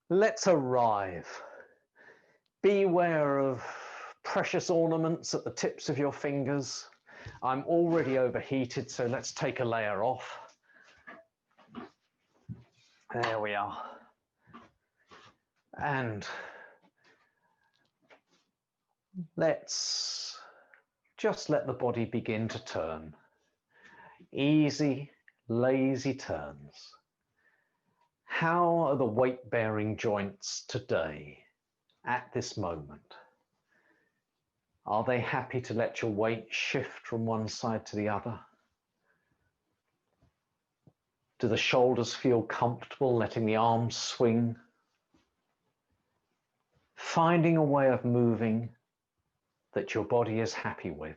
Let's arrive. Beware of precious ornaments at the tips of your fingers. I'm already overheated, so let's take a layer off. There we are. And let's just let the body begin to turn. Easy, lazy turns. How are the weight-bearing joints today, at this moment? Are they happy to let your weight shift from one side to the other? Do the shoulders feel comfortable letting the arms swing? Finding a way of moving that your body is happy with.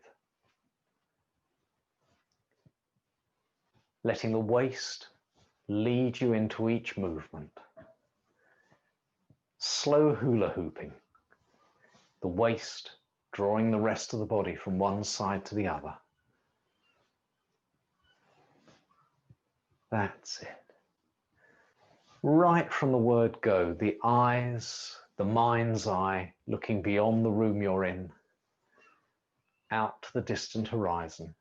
Letting the waist lead you into each movement. Slow hula hooping. The waist drawing the rest of the body from one side to the other. That's it. Right from the word go, the eyes, the mind's eye, looking beyond the room you're in, out to the distant horizon.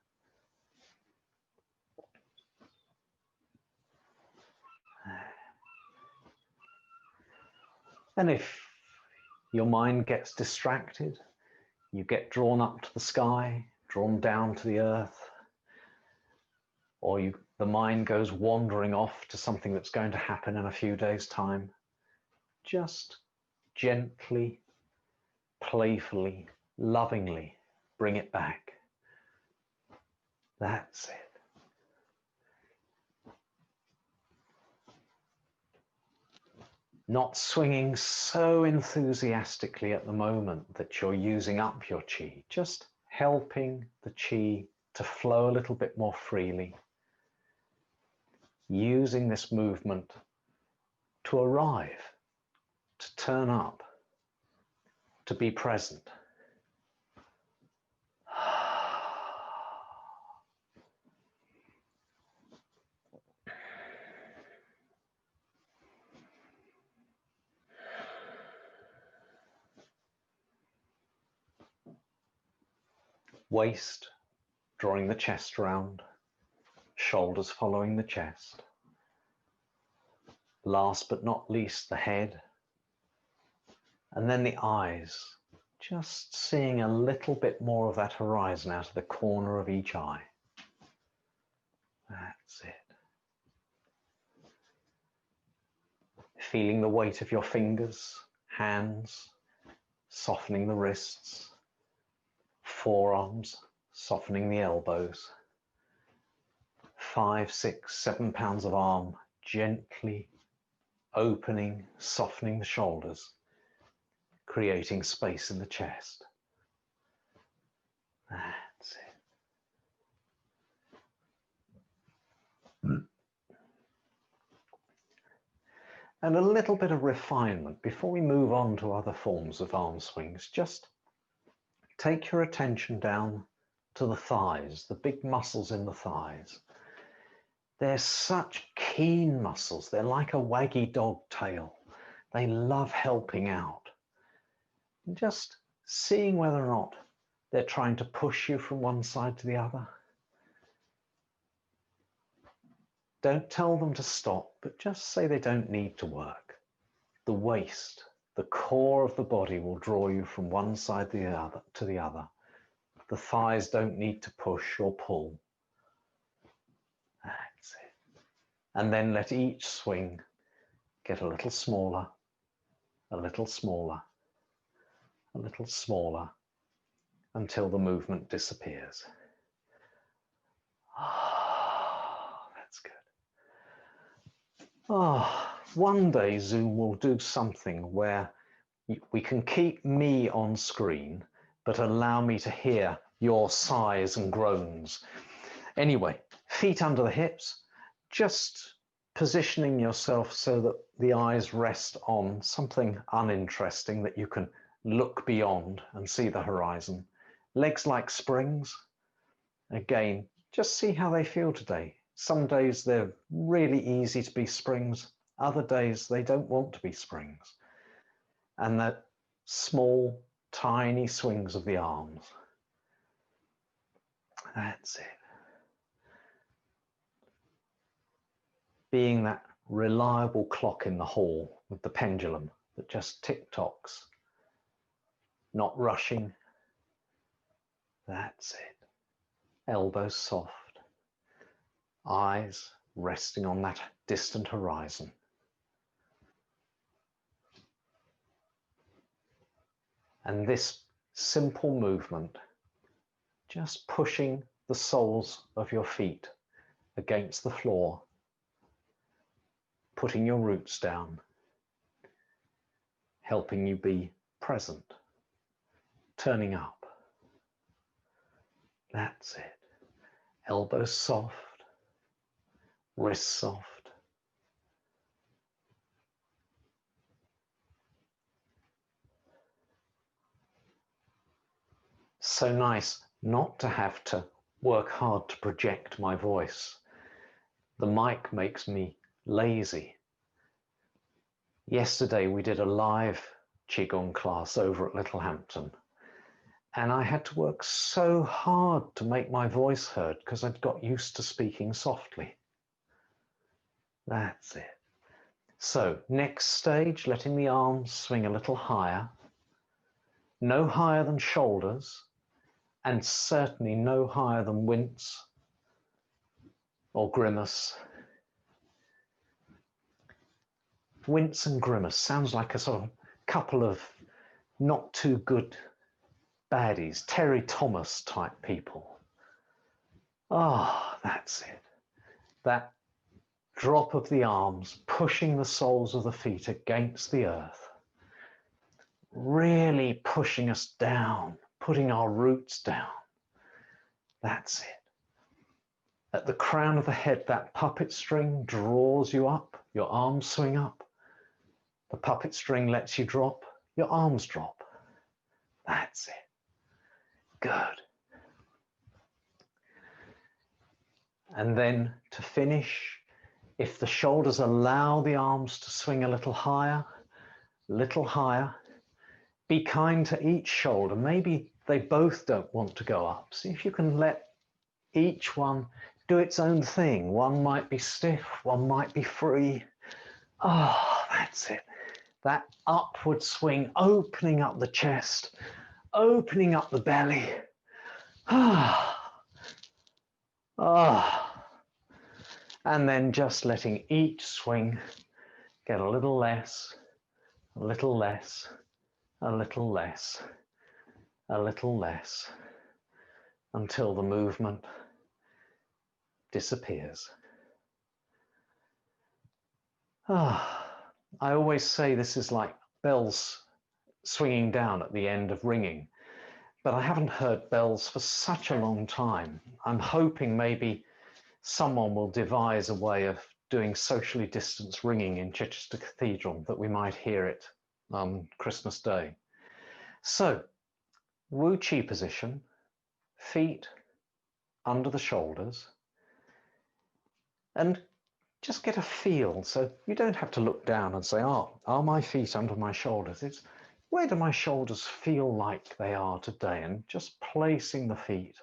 And if your mind gets distracted, you get drawn up to the sky, drawn down to the earth, or the mind goes wandering off to something that's going to happen in a few days' time, just gently, playfully, lovingly bring it back. That's it. Not swinging so enthusiastically at the moment that you're using up your qi, just helping the qi to flow a little bit more freely, using this movement to arrive, to turn up, to be present. Waist drawing the chest round, shoulders following the chest. Last but not least, the head. And then the eyes, just seeing a little bit more of that horizon out of the corner of each eye. That's it. Feeling the weight of your fingers, hands, softening the wrists, forearms, softening the elbows. 5, 6, 7 pounds of arm, gently opening, softening the shoulders, creating space in the chest. That's it. And a little bit of refinement before we move on to other forms of arm swings. Just take your attention down to the thighs, the big muscles in the thighs. They're such keen muscles. They're like a waggy dog tail. They love helping out. And just seeing whether or not they're trying to push you from one side to the other. Don't tell them to stop, but just say they don't need to work. The waist, the core of the body will draw you from one side to the other. The thighs don't need to push or pull. That's it. And then let each swing get a little smaller, a little smaller, a little smaller, until the movement disappears. That's good. One day Zoom will do something where we can keep me on screen, but allow me to hear your sighs and groans. Anyway, feet under the hips, just positioning yourself so that the eyes rest on something uninteresting that you can look beyond and see the horizon. Legs like springs. Again, just see how they feel today. Some days they're really easy to be springs. Other days, they don't want to be springs. And that small, tiny swings of the arms. That's it. Being that reliable clock in the hall with the pendulum that just tick-tocks, not rushing. That's it. Elbows soft, eyes resting on that distant horizon. And this simple movement, just pushing the soles of your feet against the floor, putting your roots down, helping you be present, turning up. That's it. Elbows soft, wrists soft. So nice not to have to work hard to project my voice. The mic makes me lazy. Yesterday we did a live Qigong class over at Littlehampton, and I had to work so hard to make my voice heard because I'd got used to speaking softly. That's it. So next stage, letting the arms swing a little higher, no higher than shoulders, and certainly no higher than wince or grimace. Wince and grimace sounds like a sort of couple of not too good baddies, Terry Thomas type people. Ah, that's it. That drop of the arms, pushing the soles of the feet against the earth, really pushing us down, putting our roots down. That's it. At the crown of the head, that puppet string draws you up, your arms swing up. The puppet string lets you drop, your arms drop. That's it. Good. And then to finish, if the shoulders allow the arms to swing a little higher, be kind to each shoulder. Maybe they both don't want to go up. See if you can let each one do its own thing. One might be stiff, one might be free. Oh, that's it. That upward swing, opening up the chest, opening up the belly. Ah. Ah. And then just letting each swing get a little less, a little less, a little less, a little less, until the movement disappears. Ah. I always say this is like bells swinging down at the end of ringing, but I haven't heard bells for such a long time. I'm hoping maybe someone will devise a way of doing socially distanced ringing in Chichester Cathedral that we might hear it on Christmas Day. So, WuQi position, feet under the shoulders, and just get a feel. So you don't have to look down and say, oh, are my feet under my shoulders? It's where do my shoulders feel like they are today? And just placing the feet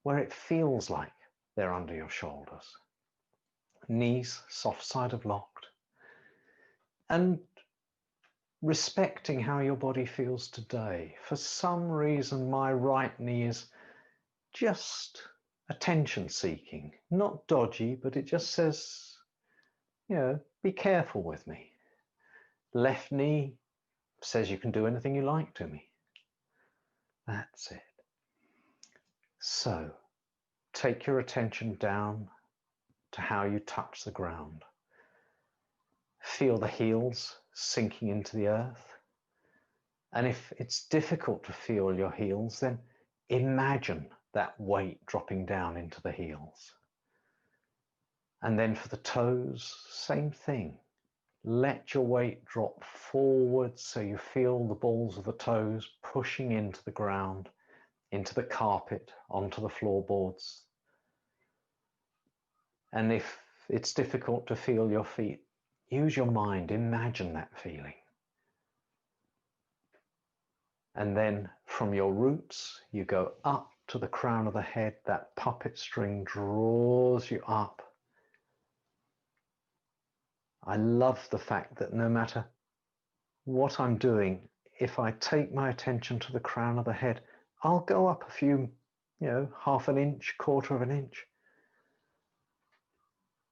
where it feels like they're under your shoulders. Knees soft side of locked. And respecting how your body feels today. For some reason, my right knee is just attention seeking, not dodgy, but it just says, you know, be careful with me. Left knee says you can do anything you like to me. That's it. So take your attention down to how you touch the ground. Feel the heels sinking into the earth. And if it's difficult to feel your heels, then imagine that weight dropping down into the heels. And then for the toes, same thing. Let your weight drop forward so you feel the balls of the toes pushing into the ground, into the carpet, onto the floorboards. And if it's difficult to feel your feet, use your mind, imagine that feeling. And then from your roots, you go up to the crown of the head. That puppet string draws you up. I love the fact that no matter what I'm doing, if I take my attention to the crown of the head, I'll go up a few, half an inch, quarter of an inch.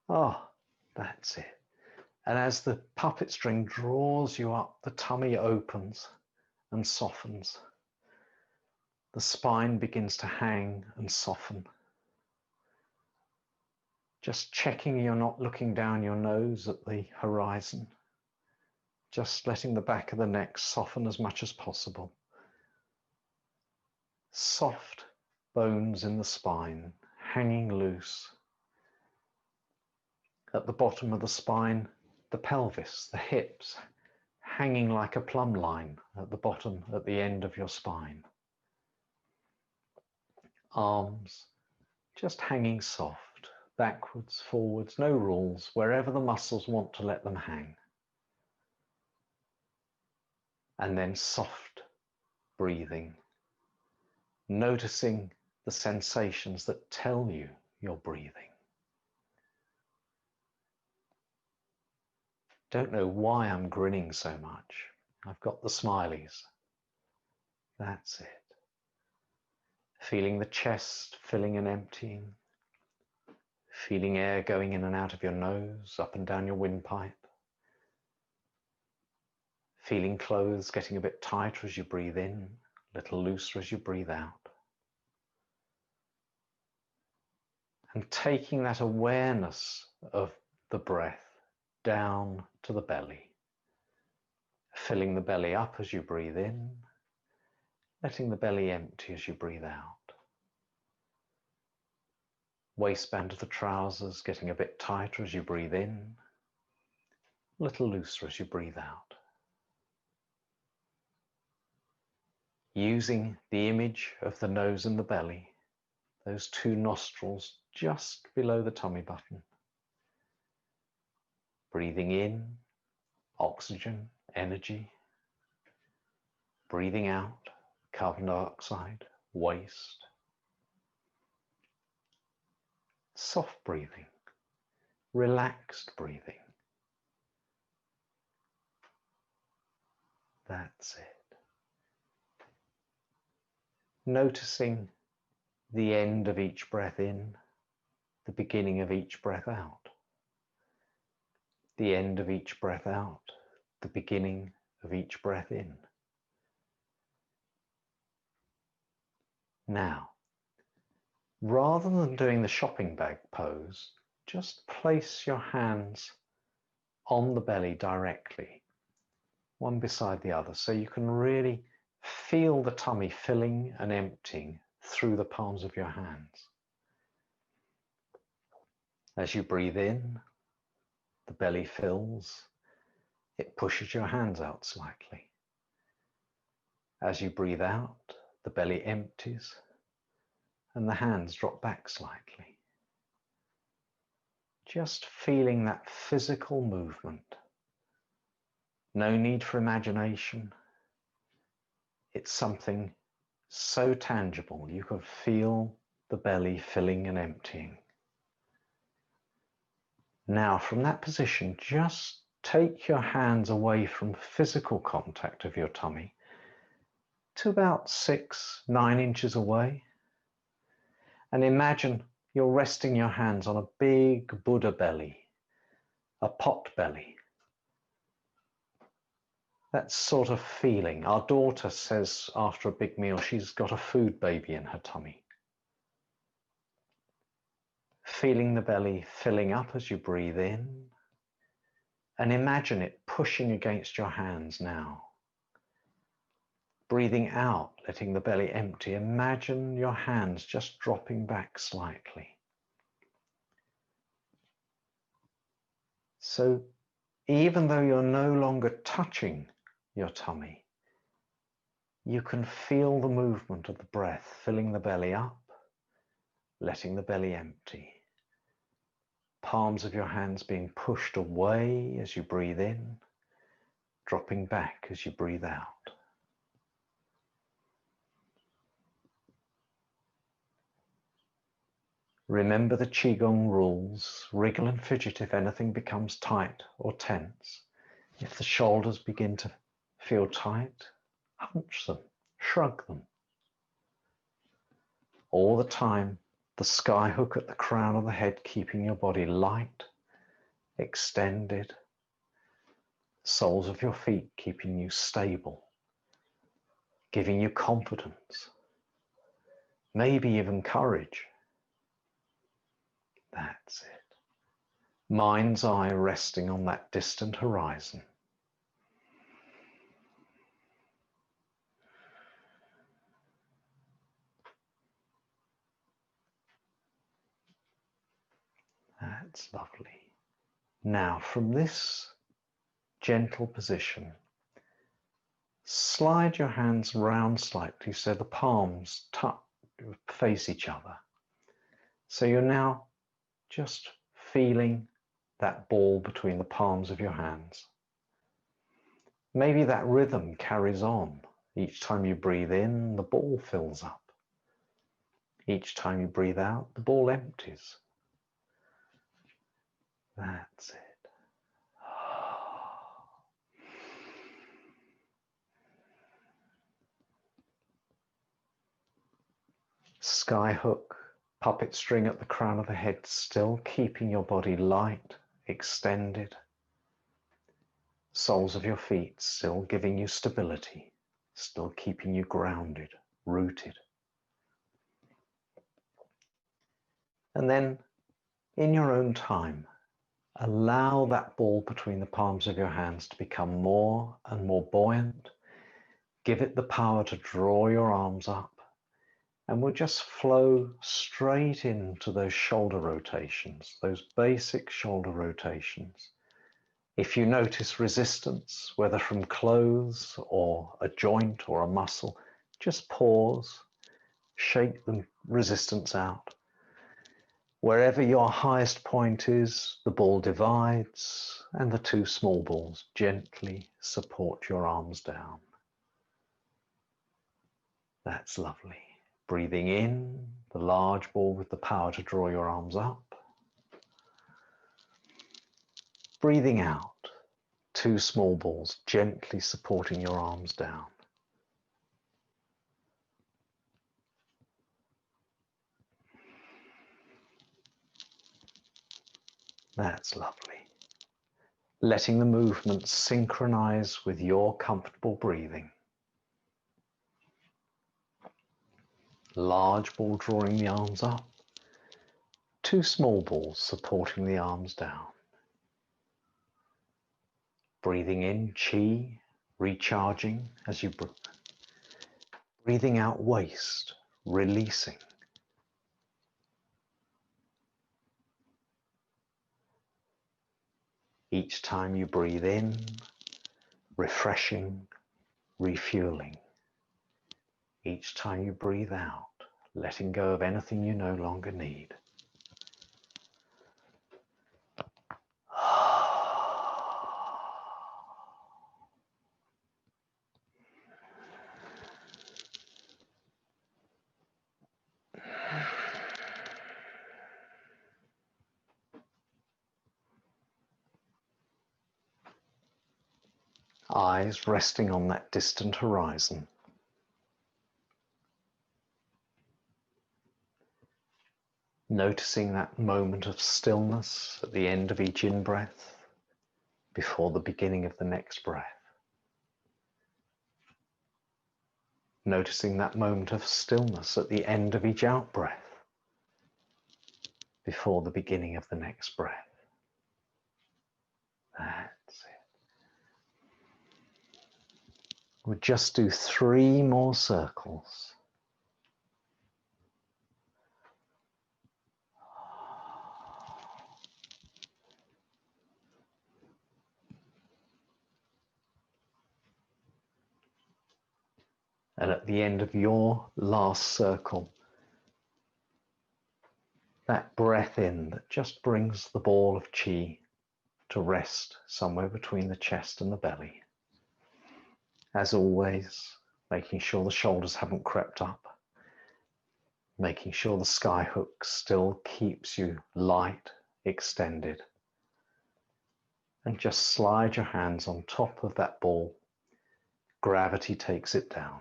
Oh, that's it. And as the puppet string draws you up, the tummy opens and softens. The spine begins to hang and soften. Just checking you're not looking down your nose at the horizon. Just letting the back of the neck soften as much as possible. Soft bones in the spine, hanging loose. At the bottom of the spine, the pelvis, the hips, hanging like a plumb line at the bottom, at the end of your spine. Arms just hanging soft, backwards, forwards, no rules, wherever the muscles want to let them hang. And then soft breathing, noticing the sensations that tell you you're breathing. Don't know why I'm grinning so much. I've got the smileys. That's it. Feeling the chest filling and emptying. Feeling air going in and out of your nose, up and down your windpipe. Feeling clothes getting a bit tighter as you breathe in, a little looser as you breathe out. And taking that awareness of the breath down to the belly. Filling the belly up as you breathe in, letting the belly empty as you breathe out. Waistband of the trousers getting a bit tighter as you breathe in, a little looser as you breathe out. Using the image of the nose and the belly, those two nostrils just below the tummy button. Breathing in, oxygen, energy. Breathing out, carbon dioxide, waste. Soft breathing, relaxed breathing. That's it. Noticing the end of each breath in, the beginning of each breath out. The end of each breath out, the beginning of each breath in. Now, rather than doing the shopping bag pose, just place your hands on the belly directly, one beside the other, so you can really feel the tummy filling and emptying through the palms of your hands. As you breathe in, the belly fills, it pushes your hands out slightly. As you breathe out, the belly empties and the hands drop back slightly. Just feeling that physical movement. No need for imagination. It's something so tangible. You can feel the belly filling and emptying. Now, from that position, just take your hands away from physical contact of your tummy to about 6-9 inches away. And imagine you're resting your hands on a big Buddha belly, a pot belly. That sort of feeling. Our daughter says after a big meal she's got a food baby in her tummy. Feeling the belly filling up as you breathe in, and imagine it pushing against your hands now. Breathing out, letting the belly empty, imagine your hands just dropping back slightly. So even though you're no longer touching your tummy, you can feel the movement of the breath filling the belly up, letting the belly empty. palms of your hands being pushed away as you breathe in, dropping back as you breathe out. Remember the Qigong rules. Wriggle and fidget if anything becomes tight or tense. If the shoulders begin to feel tight, hunch them, shrug them. All the time, the sky hook at the crown of the head, keeping your body light, extended. Soles of your feet keeping you stable, giving you confidence, maybe even courage. That's it. Mind's eye resting on that distant horizon. That's lovely. Now, from this gentle position, slide your hands round slightly so the palms face each other. So you're now just feeling that ball between the palms of your hands. Maybe that rhythm carries on. Each time you breathe in, the ball fills up. Each time you breathe out, the ball empties. That's it. Skyhook, puppet string at the crown of the head, still keeping your body light, extended. Soles of your feet still giving you stability, still keeping you grounded, rooted. And then, in your own time, allow that ball between the palms of your hands to become more and more buoyant. Give it the power to draw your arms up, and we'll just flow straight into those shoulder rotations, those basic shoulder rotations. If you notice resistance, whether from clothes or a joint or a muscle, just pause, shake the resistance out. Wherever your highest point is, the ball divides and the two small balls gently support your arms down. That's lovely. Breathing in, the large ball with the power to draw your arms up. Breathing out, two small balls gently supporting your arms down. That's lovely. Letting the movement synchronize with your comfortable breathing. Large ball drawing the arms up, two small balls supporting the arms down. Breathing in, Qi, recharging as you breathe. Breathing out, waste, releasing. Each time you breathe in, refreshing, refueling. Each time you breathe out, letting go of anything you no longer need. Eyes resting on that distant horizon. Noticing that moment of stillness at the end of each in-breath before the beginning of the next breath. Noticing that moment of stillness at the end of each out-breath before the beginning of the next breath. That's it. We'll just do 3 more circles. And at the end of your last circle, that breath in that just brings the ball of Qi to rest somewhere between the chest and the belly. As always, making sure the shoulders haven't crept up, making sure the sky hook still keeps you light, extended. And just slide your hands on top of that ball. Gravity takes it down.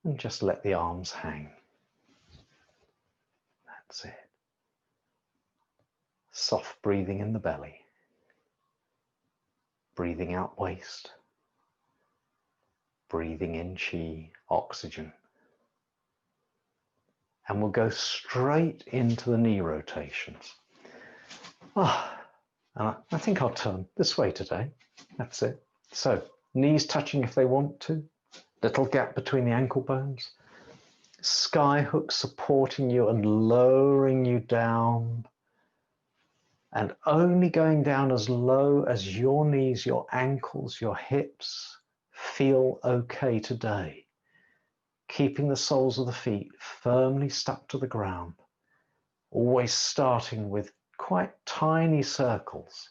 And just let the arms hang. That's it. Soft breathing in the belly. Breathing out waste. Breathing in Qi, oxygen. And we'll go straight into the knee rotations. And I think I'll turn this way today. That's it. So, knees touching if they want to. Little gap between the ankle bones. Sky hook supporting you and lowering you down. And only going down as low as your knees, your ankles, your hips feel okay today. Keeping the soles of the feet firmly stuck to the ground. Always starting with quite tiny circles.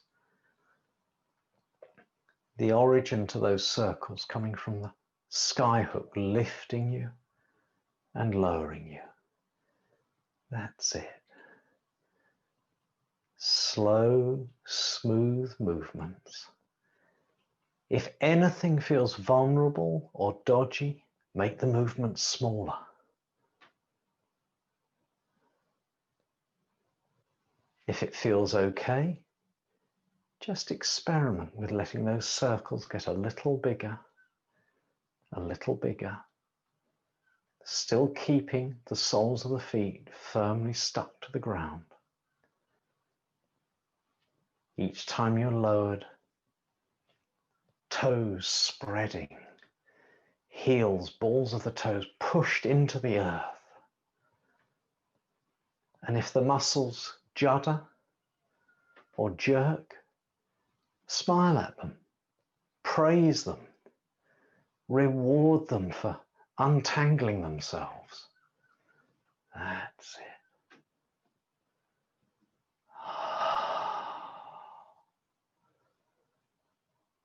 The origin to those circles coming from the sky hook, lifting you and lowering you. That's it. Slow, smooth movements. If anything feels vulnerable or dodgy, make the movement smaller. If it feels okay, just experiment with letting those circles get a little bigger, still keeping the soles of the feet firmly stuck to the ground. Each time you're lowered, toes spreading, heels, balls of the toes pushed into the earth. And if the muscles judder or jerk, smile at them, praise them, reward them for untangling themselves. That's it.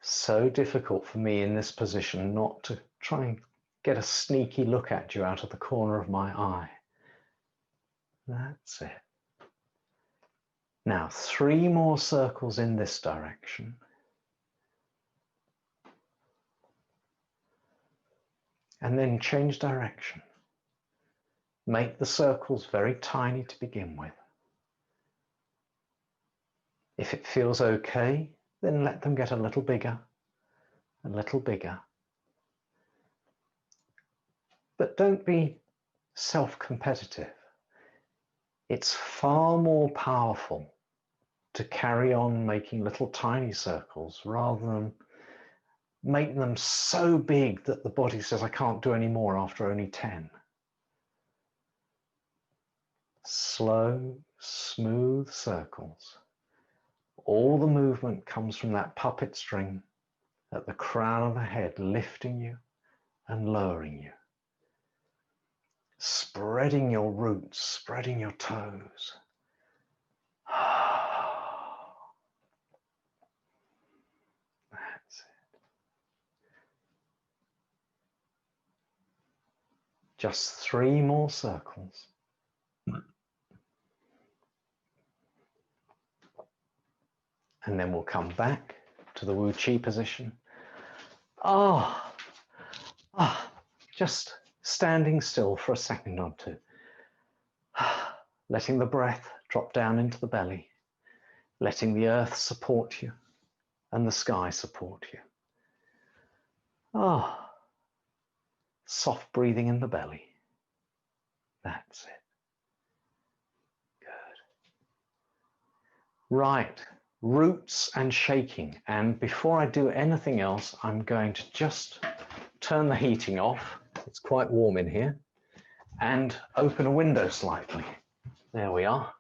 So difficult for me in this position not to try and get a sneaky look at you out of the corner of my eye. That's it. Now 3 more circles in this direction. And then change direction. Make the circles very tiny to begin with. If it feels okay, then let them get a little bigger, a little bigger. But don't be self-competitive. It's far more powerful to carry on making little tiny circles rather than make them so big that the body says, I can't do any more after only 10. Slow, smooth circles. All the movement comes from that puppet string at the crown of the head, lifting you and lowering you. Spreading your roots, spreading your toes. That's it. Just 3 more circles. And then we'll come back to the WuQi position. Just standing still for a second or two. Letting the breath drop down into the belly. Letting the earth support you and the sky support you. Soft breathing in the belly. That's it. Good. Right. Roots and shaking. And before I do anything else, I'm going to just turn the heating off. It's quite warm in here. And open a window slightly. There we are.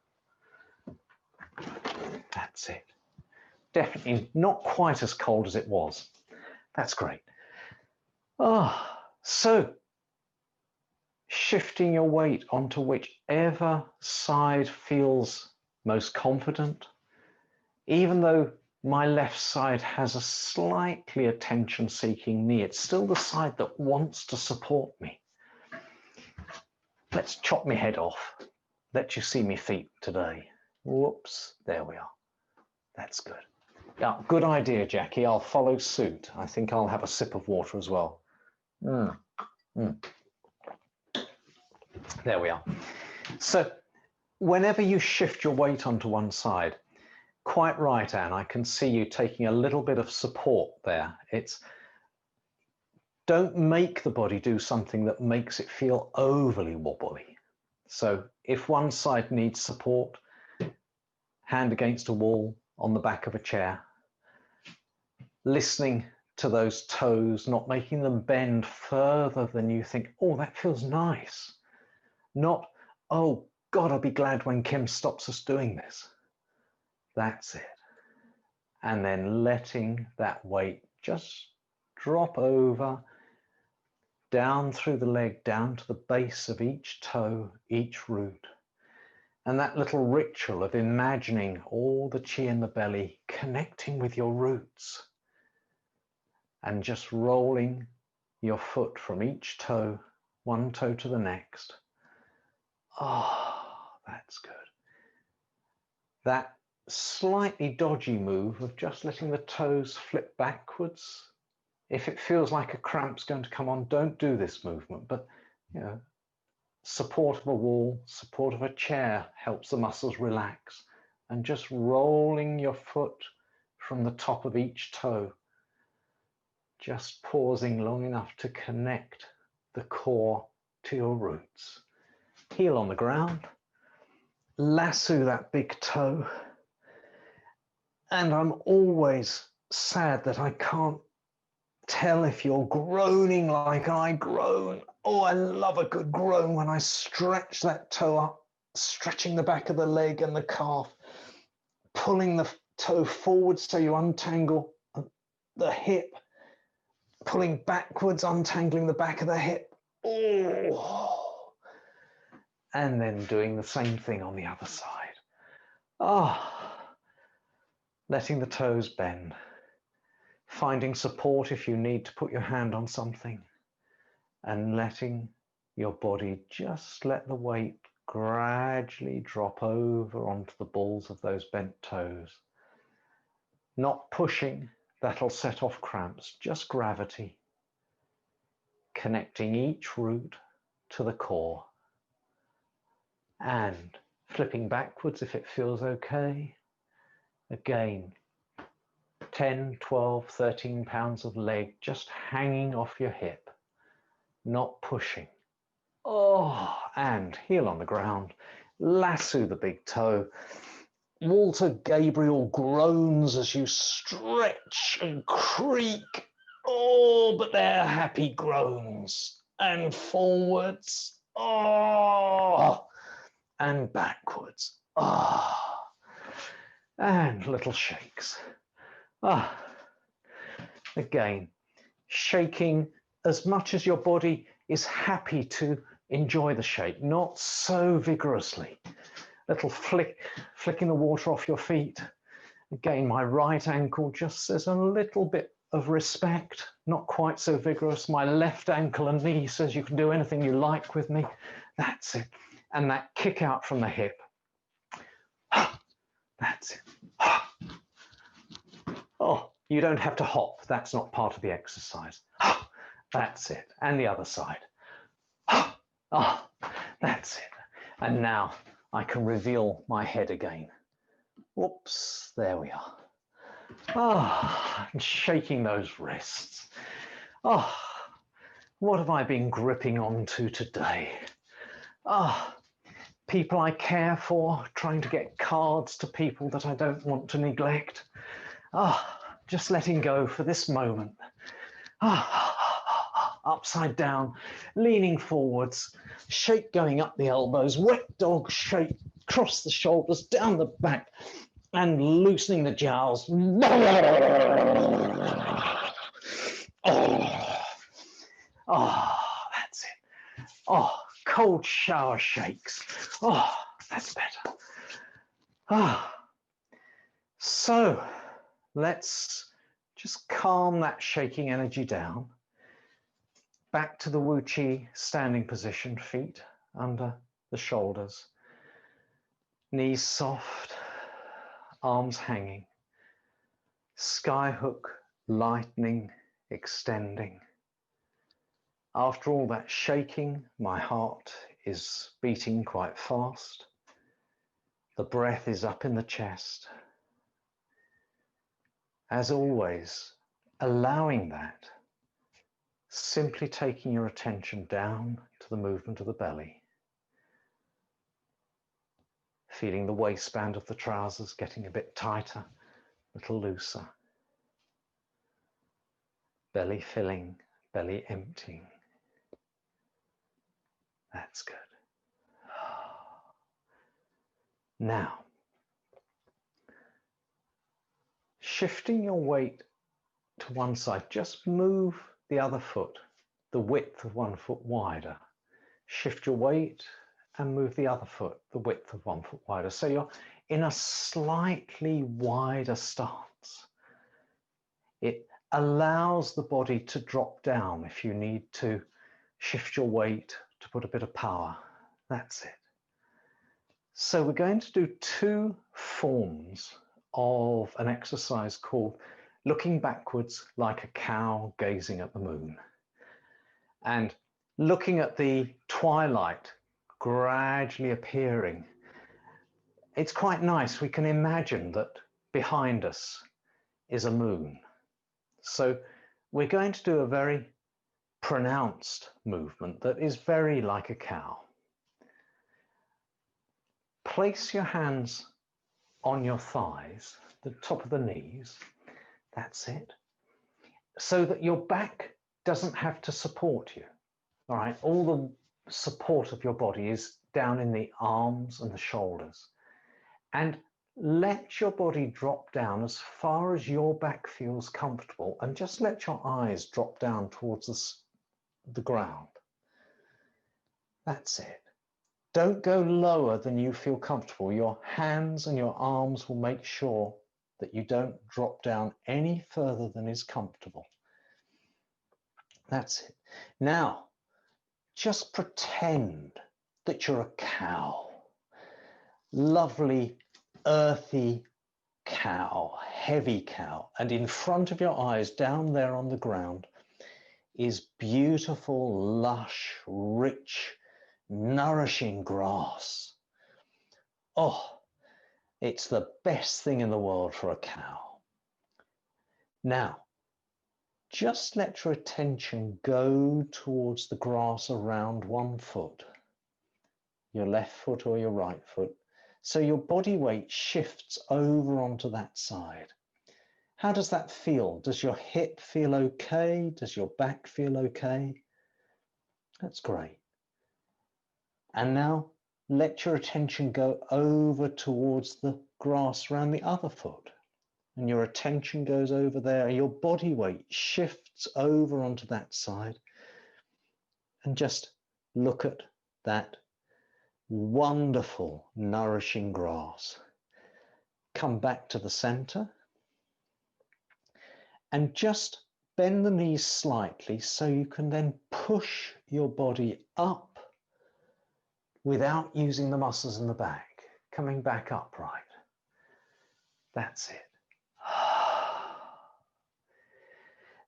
That's it. Definitely not quite as cold as it was. That's great. So shifting your weight onto whichever side feels most confident. Even though my left side has a slightly attention-seeking knee, it's still the side that wants to support me. Let's chop my head off. Let you see me feet today. Whoops, there we are. That's good. Yeah, good idea, Jackie. I'll follow suit. I think I'll have a sip of water as well. There we are. So whenever you shift your weight onto one side, quite right, Anne, I can see you taking a little bit of support there. Don't make the body do something that makes it feel overly wobbly. So if one side needs support, hand against a wall, on the back of a chair, listening to those toes, not making them bend further than you think, oh, that feels nice. Not, oh, God, I'll be glad when Kim stops us doing this. That's it. And then letting that weight just drop over, down through the leg, down to the base of each toe, each root. And that little ritual of imagining all the chi in the belly connecting with your roots and just rolling your foot from each toe, one toe to the next. Oh, that's good. That slightly dodgy move of just letting the toes flip backwards. If it feels like a cramp's going to come on, don't do this movement, but you know, support of a wall, support of a chair helps the muscles relax, and just rolling your foot from the top of each toe, just pausing long enough to connect the core to your roots. Heel on the ground, lasso that big toe, and I'm always sad that I can't tell if you're groaning like I groan. Oh, I love a good groan when I stretch that toe up, stretching the back of the leg and the calf, pulling the toe forward so you untangle the hip, pulling backwards, untangling the back of the hip. Oh, and then doing the same thing on the other side. Oh, letting the toes bend. Finding support if you need to put your hand on something, and letting your body just let the weight gradually drop over onto the balls of those bent toes. Not pushing, that'll set off cramps, just gravity. Connecting each root to the core. And flipping backwards if it feels okay. Again, 10, 12, 13 pounds of leg just hanging off your hip, not pushing. Oh, and heel on the ground, lasso the big toe. Walter Gabriel groans as you stretch and creak. Oh, but they're happy groans. And forwards. Oh, and backwards. Oh, and little shakes. Ah, again, shaking as much as your body is happy to enjoy the shake, not so vigorously. Little flicking the water off your feet. Again, my right ankle just says a little bit of respect, not quite so vigorous. My left ankle and knee says you can do anything you like with me. That's it. And that kick out from the hip. That's it. Oh, you don't have to hop. That's not part of the exercise. That's it. And the other side. Oh, that's it. And now I can reveal my head again. Whoops, there we are. Ah, and shaking those wrists. Ah, what have I been gripping onto today? Ah, people I care for, trying to get cards to people that I don't want to neglect. Ah, just letting go for this moment. Ah, upside down, leaning forwards, shake going up the elbows, wet dog shake, cross the shoulders, down the back, and loosening the jowls. Oh, that's it. Oh, cold shower shakes. Oh, that's better. Ah. So let's just calm that shaking energy down. Back to the WuQi standing position, feet under the shoulders, knees soft, arms hanging, skyhook lightening, extending. After all that shaking, my heart is beating quite fast. The breath is up in the chest. As always, allowing that, simply taking your attention down to the movement of the belly. Feeling the waistband of the trousers getting a bit tighter, a little looser. Belly filling, belly emptying. That's good. Now, shifting your weight to one side, just move the other foot, the width of 1 foot wider. Shift your weight and move the other foot, the width of 1 foot wider. So you're in a slightly wider stance. It allows the body to drop down if you need to shift your weight to put a bit of power. That's it. So we're going to do 2 forms of an exercise called looking backwards like a cow gazing at the moon. And looking at the twilight gradually appearing. It's quite nice. We can imagine that behind us is a moon. So we're going to do a very pronounced movement that is very like a cow. Place your hands on your thighs, the top of the knees. That's it. So that your back doesn't have to support you. All right, all the support of your body is down in the arms and the shoulders. And let your body drop down as far as your back feels comfortable, and just let your eyes drop down towards the ground. That's it. Don't go lower than you feel comfortable. Your hands and your arms will make sure that you don't drop down any further than is comfortable. That's it. Now, just pretend that you're a cow. Lovely, earthy cow, heavy cow. And in front of your eyes, down there on the ground, is beautiful, lush, rich, nourishing grass. Oh, it's the best thing in the world for a cow. Now, just let your attention go towards the grass around 1 foot, your left foot or your right foot, so your body weight shifts over onto that side. How does that feel? Does your hip feel okay? Does your back feel okay? That's great. And now let your attention go over towards the grass around the other foot. And your attention goes over there, your body weight shifts over onto that side. And just look at that wonderful, nourishing grass. Come back to the center. And just bend the knees slightly so you can then push your body up without using the muscles in the back, coming back upright. That's it.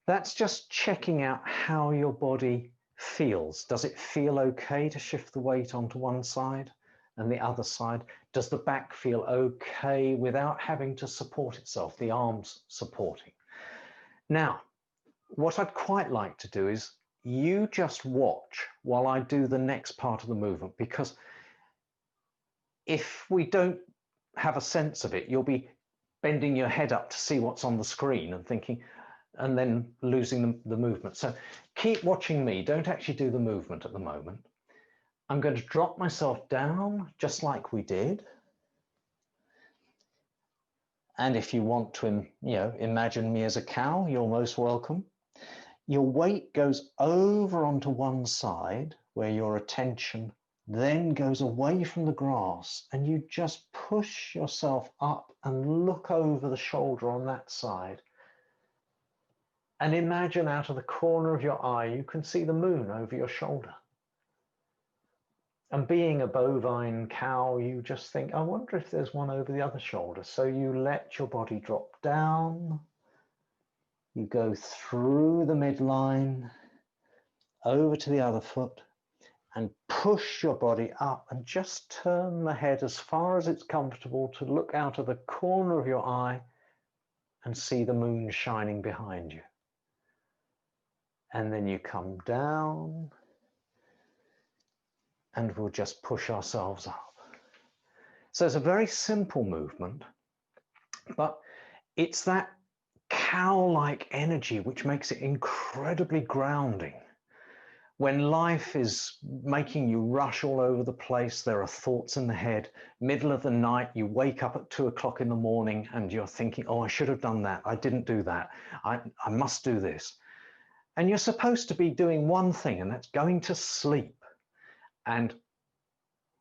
That's just checking out how your body feels. Does it feel okay to shift the weight onto one side and the other side? Does the back feel okay without having to support itself, the arms supporting? Now, what I'd quite like to do is you just watch while I do the next part of the movement, because if we don't have a sense of it, you'll be bending your head up to see what's on the screen and thinking, and then losing the movement. So keep watching me. Don't actually do the movement at the moment. I'm going to drop myself down just like we did. And if you want to, imagine me as a cow, you're most welcome. Your weight goes over onto one side where your attention then goes away from the grass, and you just push yourself up and look over the shoulder on that side. And imagine out of the corner of your eye, you can see the moon over your shoulder. And being a bovine cow, you just think, I wonder if there's one over the other shoulder. So you let your body drop down. You go through the midline, over to the other foot, and push your body up and just turn the head as far as it's comfortable to look out of the corner of your eye and see the moon shining behind you. And then you come down and we'll just push ourselves up. So it's a very simple movement, but it's that cow-like energy which makes it incredibly grounding. When life is making you rush all over the place, there are thoughts in the head, middle of the night, you wake up at 2 o'clock in the morning and you're thinking, oh, I should have done that. I didn't do that. I must do this. And you're supposed to be doing one thing, and that's going to sleep. And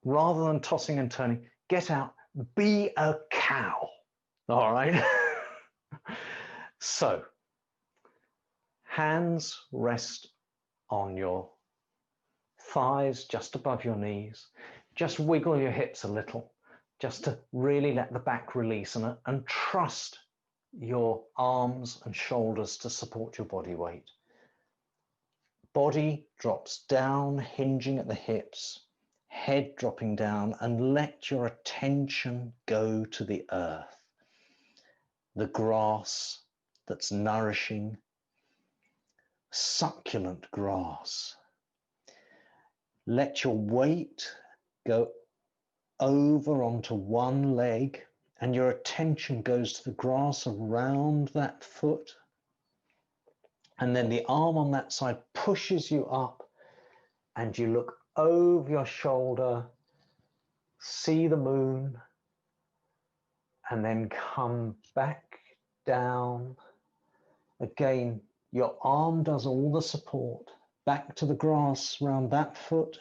rather than tossing and turning, get out, be a cow. All right. So hands rest on your thighs, just above your knees. Just wiggle your hips a little, just to really let the back release and trust your arms and shoulders to support your body weight. Body drops down, hinging at the hips, head dropping down, and let your attention go to the earth, the grass that's nourishing, succulent grass. Let your weight go over onto one leg, and your attention goes to the grass around that foot. And then the arm on that side pushes you up, and you look over your shoulder, see the moon, and then come back down. Again, your arm does all the support. Back to the grass around that foot.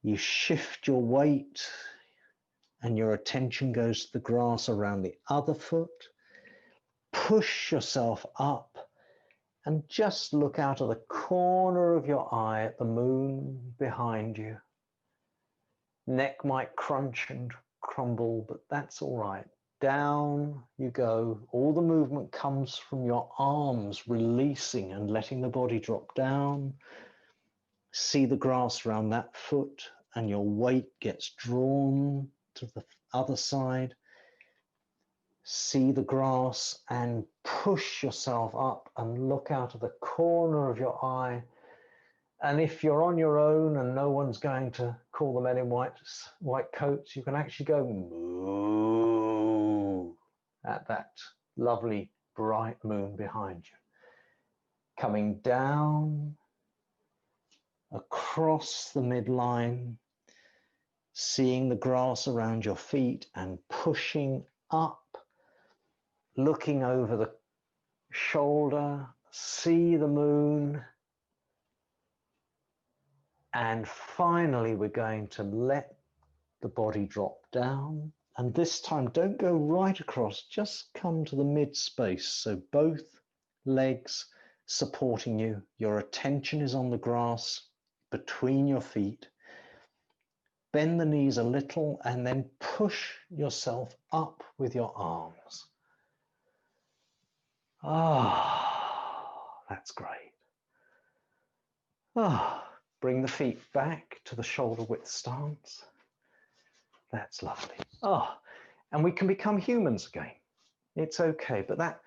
You shift your weight, and your attention goes to the grass around the other foot. Push yourself up. And just look out of the corner of your eye at the moon behind you. Neck might crunch and crumble, but that's all right. Down you go. All the movement comes from your arms releasing and letting the body drop down. See the grass around that foot, and your weight gets drawn to the other side. See the grass and push yourself up and look out of the corner of your eye. And if you're on your own and no one's going to call the men in white coats, you can actually go moo at that lovely bright moon behind you. Coming down across the midline, seeing the grass around your feet and pushing up. Looking over the shoulder, see the moon. And finally, we're going to let the body drop down. And this time, don't go right across, just come to the mid space. So both legs supporting you. Your attention is on the grass between your feet. Bend the knees a little and then push yourself up with your arms. That's great. Bring the feet back to the shoulder width stance. That's lovely. And we can become humans again. It's okay, but that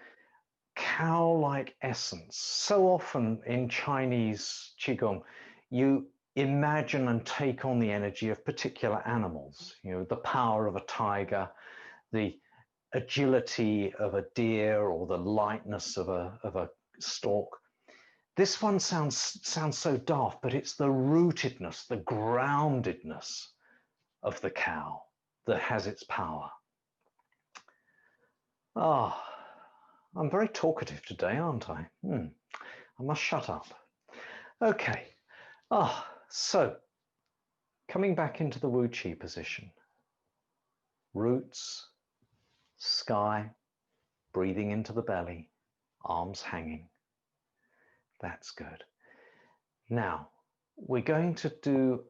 cow-like essence, so often in Chinese Qigong, you imagine and take on the energy of particular animals, you know, the power of a tiger, the agility of a deer, or the lightness of a stork. This one sounds so daft, but it's the rootedness, the groundedness of the cow that has its power. I'm very talkative today, aren't I? I must shut up. Okay. So Coming back into the WuQi position. Roots, sky, breathing into the belly, arms hanging. That's good. Now, we're going to do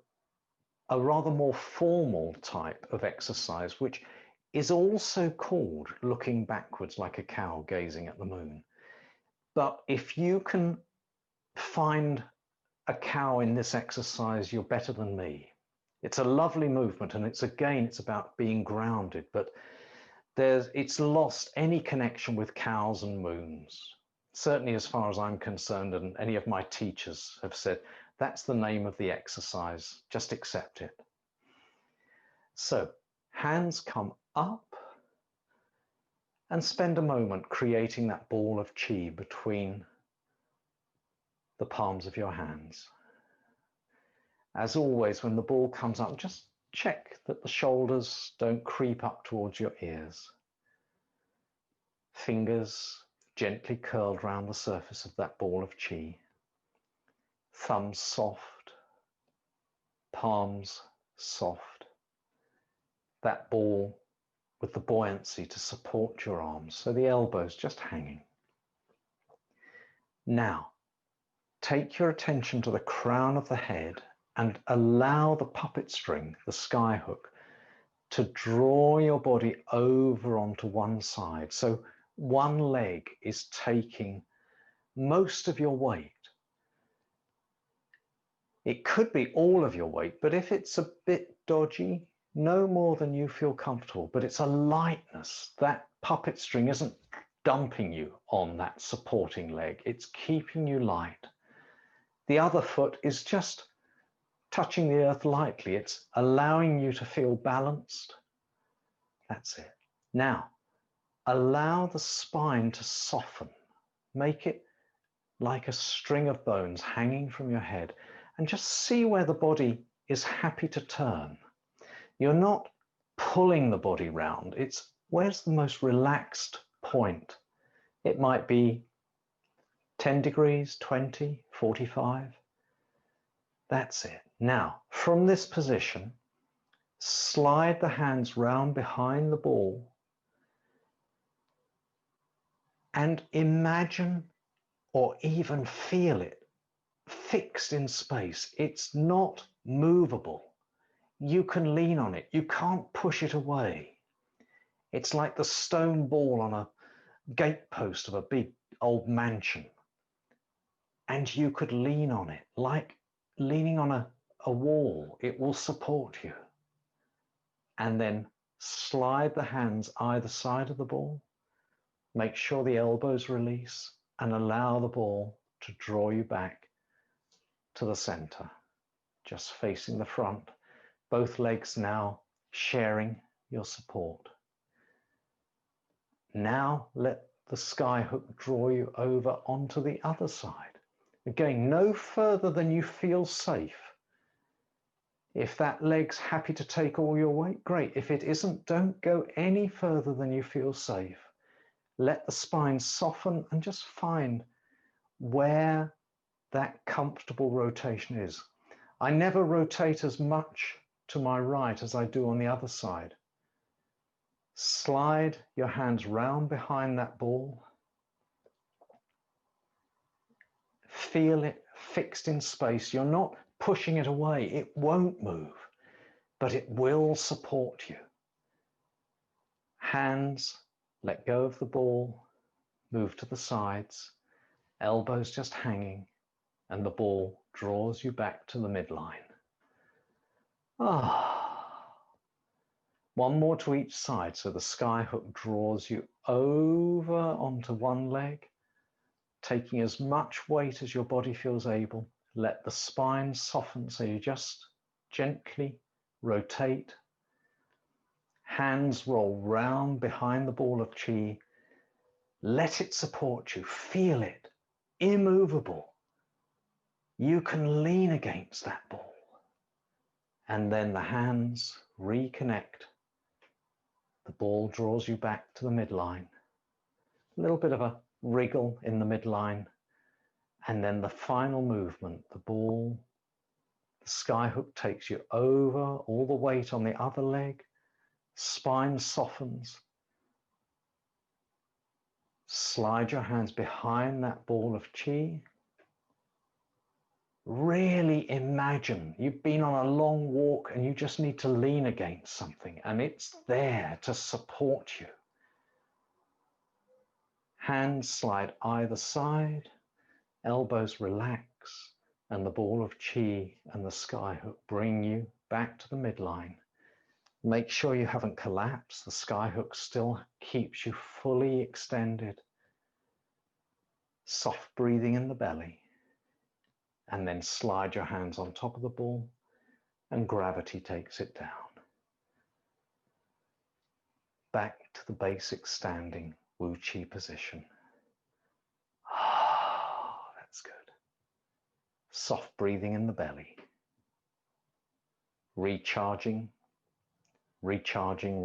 a rather more formal type of exercise, which is also called looking backwards like a cow gazing at the moon. But if you can find a cow in this exercise, you're better than me. It's a lovely movement, and it's about being grounded, but it's lost any connection with cows and moons. Certainly as far as I'm concerned, and any of my teachers have said, that's the name of the exercise, just accept it. So hands come up and spend a moment creating that ball of qi between the palms of your hands. As always, when the ball comes up, just check that the shoulders don't creep up towards your ears. Fingers gently curled around the surface of that ball of qi. Thumbs soft, palms soft. That ball with the buoyancy to support your arms, so the elbows just hanging. Now, take your attention to the crown of the head and allow the puppet string, the sky hook, to draw your body over onto one side. So one leg is taking most of your weight. It could be all of your weight, but if it's a bit dodgy, no more than you feel comfortable, but it's a lightness. That puppet string isn't dumping you on that supporting leg. It's keeping you light. The other foot is just touching the earth lightly. It's allowing you to feel balanced. That's it. Now, allow the spine to soften. Make it like a string of bones hanging from your head, and just see where the body is happy to turn. You're not pulling the body round. It's where's the most relaxed point. It might be 10 degrees, 20, 45. That's it. Now, from this position, slide the hands round behind the ball and imagine or even feel it fixed in space. It's not movable. You can lean on it. You can't push it away. It's like the stone ball on a gatepost of a big old mansion. And you could lean on it like leaning on a wall. It will support you. And then slide the hands either side of the ball. Make sure the elbows release and allow the ball to draw you back to the center, just facing the front. Both legs now sharing your support. Now let the sky hook draw you over onto the other side. Again, no further than you feel safe. If that leg's happy to take all your weight, great. If it isn't, don't go any further than you feel safe. Let the spine soften and just find where that comfortable rotation is. I never rotate as much to my right as I do on the other side. Slide your hands round behind that ball. Feel it fixed in space. You're not pushing it away. It won't move, but it will support you. Hands, let go of the ball, move to the sides, elbows just hanging, and the ball draws you back to the midline. One more to each side, so the sky hook draws you over onto one leg, taking as much weight as your body feels able. Let the spine soften, so you just gently rotate. Hands roll round behind the ball of qi. Let it support you. Feel it, immovable. You can lean against that ball. And then the hands reconnect. The ball draws you back to the midline. A little bit of a wriggle in the midline. And then the final movement, the ball The sky hook takes you over, all the weight on the other leg. Spine softens. Slide your hands behind that ball of qi. Really imagine you've been on a long walk and you just need to lean against something and it's there to support you. Hands slide either side, elbows relax, and the ball of qi and the sky hook bring you back to the midline. Make sure you haven't collapsed. The sky hook still keeps you fully extended. Soft breathing in the belly. And then slide your hands on top of the ball and gravity takes it down. Back to the basic standing WuQi position. Ah, that's good. Soft breathing in the belly. Recharging,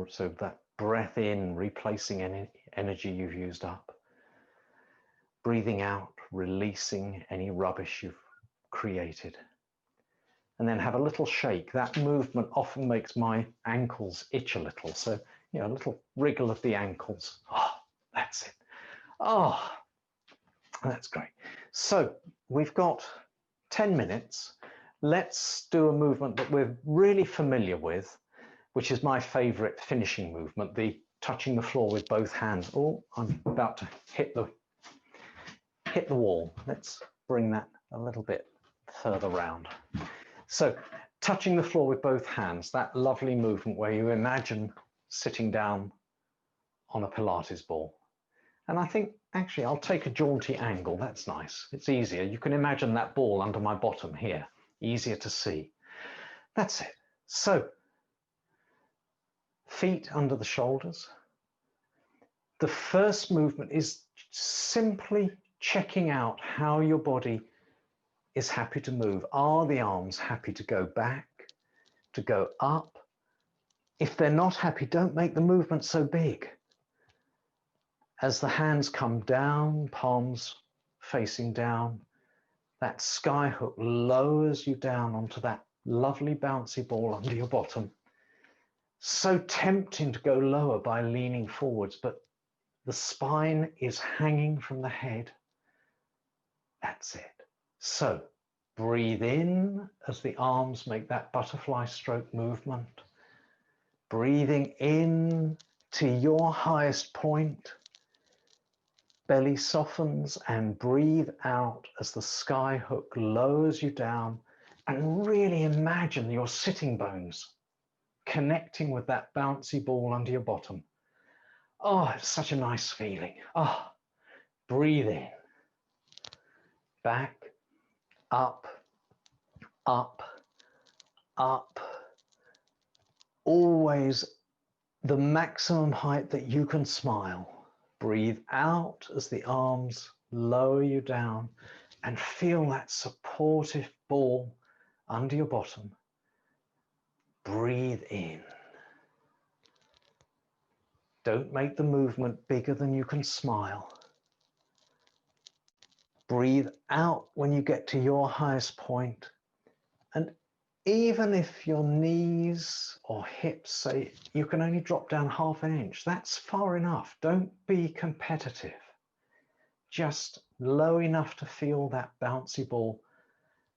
so that breath in, replacing any energy you've used up. Breathing out, releasing any rubbish you've created. And then have a little shake. That movement often makes my ankles itch a little. So, you know, a little wriggle of the ankles. Oh, that's it. Oh, that's great. So we've got 10 minutes. Let's do a movement that we're really familiar with, which is my favorite finishing movement, the touching the floor with both hands. Oh, I'm about to hit the wall. Let's bring that a little bit further round. So touching the floor with both hands, that lovely movement where you imagine sitting down on a Pilates ball. And I think actually I'll take a jaunty angle. That's nice. It's easier. You can imagine that ball under my bottom here. Easier to see. That's it. So feet under the shoulders. The first movement is simply checking out how your body is happy to move. Are the arms happy to go back, to go up? If they're not happy, don't make the movement so big. As the hands come down, palms facing down, that sky hook lowers you down onto that lovely bouncy ball under your bottom. So tempting to go lower by leaning forwards, but the spine is hanging from the head. That's it. So breathe in as the arms make that butterfly stroke movement. Breathing in to your highest point. Belly softens and breathe out as the sky hook lowers you down, and really imagine your sitting bones connecting with that bouncy ball under your bottom. Oh, it's such a nice feeling. Oh, breathe in. Back, up, up, up. Always the maximum height that you can smile. Breathe out as the arms lower you down and feel that supportive ball under your bottom. Breathe in. Don't make the movement bigger than you can smile. Breathe out when you get to your highest point. And even if your knees or hips say you can only drop down ½ an inch, that's far enough. Don't be competitive. Just low enough to feel that bouncy ball.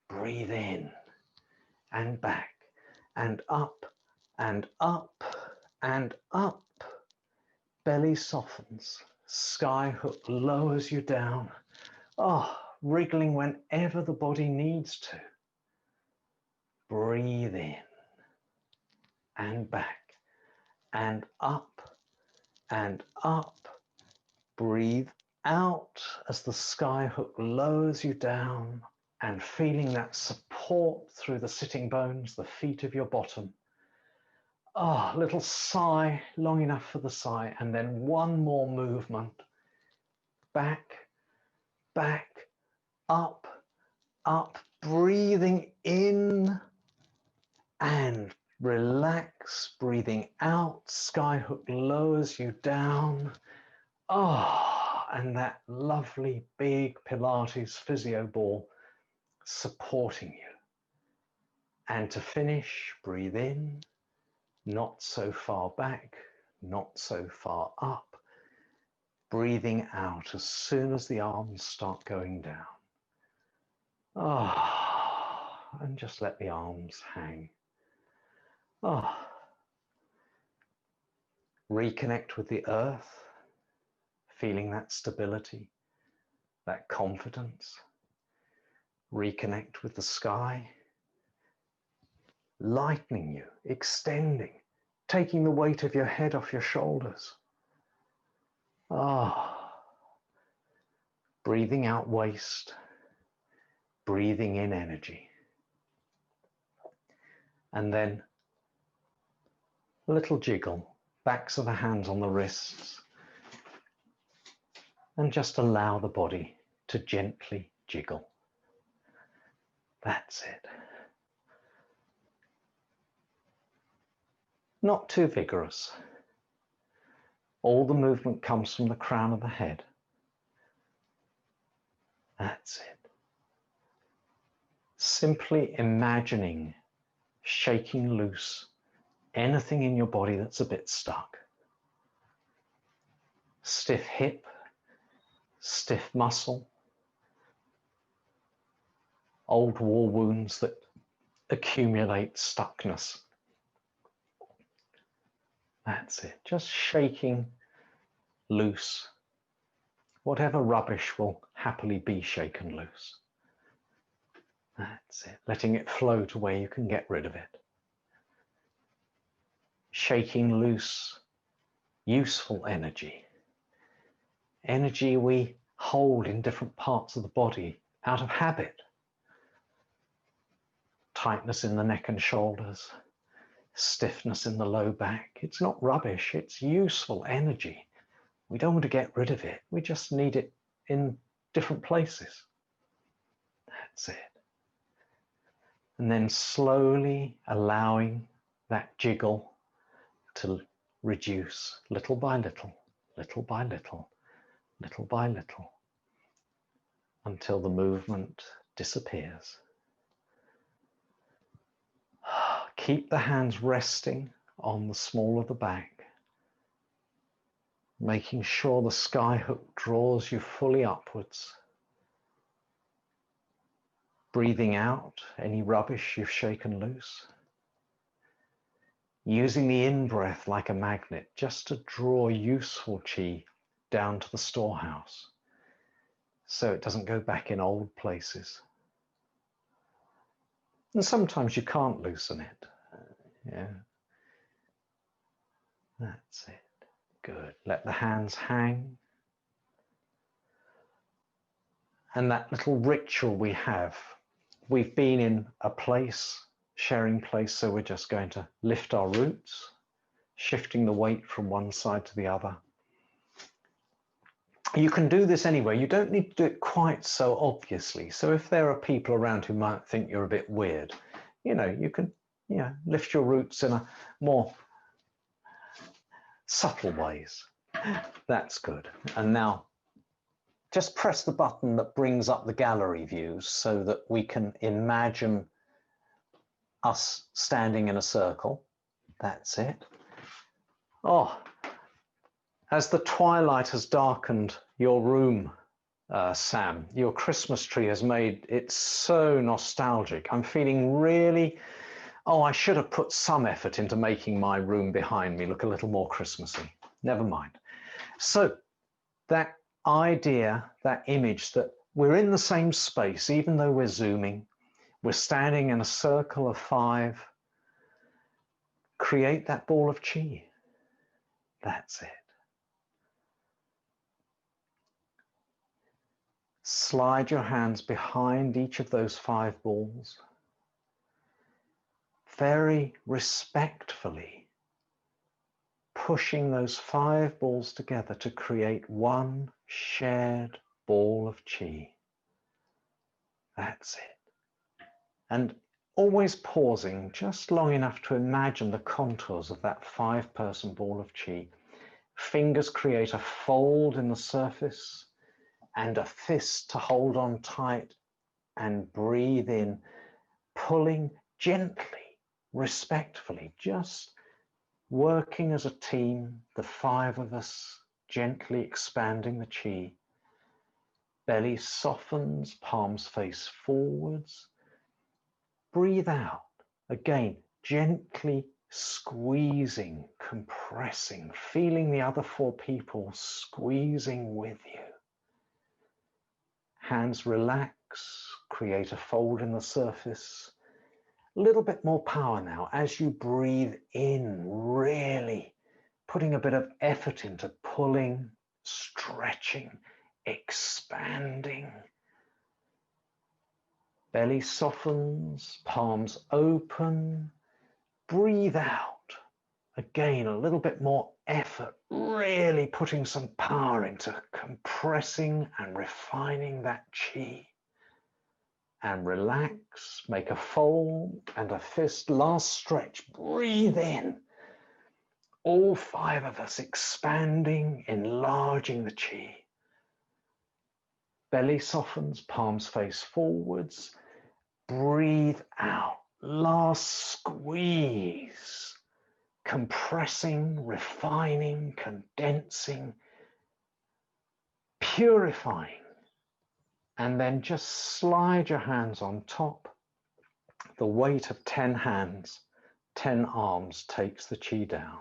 Breathe in and back and up and up and up. Belly softens. Sky hook lowers you down. Oh, wriggling whenever the body needs to. Breathe in and back and up and up. Breathe out as the sky hook lowers you down and feeling that support through the sitting bones, the feet of your bottom. Ah, oh, little sigh, long enough for the sigh, and then one more movement. Back, back, up, up, breathing in and relax, breathing out, sky hook lowers you down. Ah, oh, and that lovely big Pilates physio ball supporting you. And to finish, breathe in, not so far back, not so far up. Breathing out as soon as the arms start going down. And just let the arms hang. Reconnect with the earth, feeling that stability, that confidence. Reconnect with the sky, lightening you, extending, taking the weight of your head off your shoulders. Breathing out waste, breathing in energy. And then a little jiggle, backs of the hands on the wrists, and just allow the body to gently jiggle. That's it. Not too vigorous. All the movement comes from the crown of the head. That's it. Simply imagining shaking loose anything in your body that's a bit stuck. Stiff hip, stiff muscle, old war wounds that accumulate stuckness. That's it. Just shaking loose. Whatever rubbish will happily be shaken loose. That's it. Letting it flow to where you can get rid of it. Shaking loose useful energy. Energy we hold in different parts of the body out of habit. Tightness in the neck and shoulders. Stiffness in the low back. It's not rubbish, it's useful energy. We don't want to get rid of it. We just need it in different places. That's it. And then slowly allowing that jiggle to reduce little by little, little by little, little by little, until the movement disappears. Keep the hands resting on the small of the back, making sure the sky hook draws you fully upwards. Breathing out any rubbish you've shaken loose. Using the in-breath like a magnet just to draw useful qi down to the storehouse so it doesn't go back in old places. And sometimes you can't loosen it. Yeah. That's it. Good. Let the hands hang. And that little ritual we have, we've been in a place, sharing place, so we're just going to lift our roots, shifting the weight from one side to the other. You can do this anyway. You don't need to do it quite so obviously. So if there are people around who might think you're a bit weird, you can, lift your roots in a more subtle ways. That's good. And now just press the button that brings up the gallery views so that we can imagine us standing in a circle. That's it. As the twilight has darkened your room, Sam, your Christmas tree has made it so nostalgic. I'm feeling really, I should have put some effort into making my room behind me look a little more Christmassy. Never mind. So that idea, that image that we're in the same space, even though we're zooming, we're standing in a circle of 5, create that ball of qi. That's it. Slide your hands behind each of those 5 balls. Very respectfully pushing those 5 balls together to create one shared ball of qi. That's it. And always pausing just long enough to imagine the contours of that 5-person ball of qi. Fingers create a fold in the surface and a fist to hold on tight and breathe in, pulling gently, respectfully, just working as a team, the 5 of us, gently expanding the chi. Belly softens, palms face forwards. Breathe out. Again, gently squeezing, compressing, feeling the other 4 people squeezing with you. Hands relax, create a fold in the surface. A little bit more power now as you breathe in, really putting a bit of effort into pulling, stretching, expanding. Belly softens, palms open. Breathe out. Again, a little bit more effort, really putting some power into compressing and refining that chi. And relax, make a fold and a fist. Last stretch, breathe in. All 5 of us expanding, enlarging the chi. Belly softens, palms face forwards. Breathe out. Last squeeze. Compressing, refining, condensing, purifying. And then just slide your hands on top. The weight of 10 hands, 10 arms takes the chi down.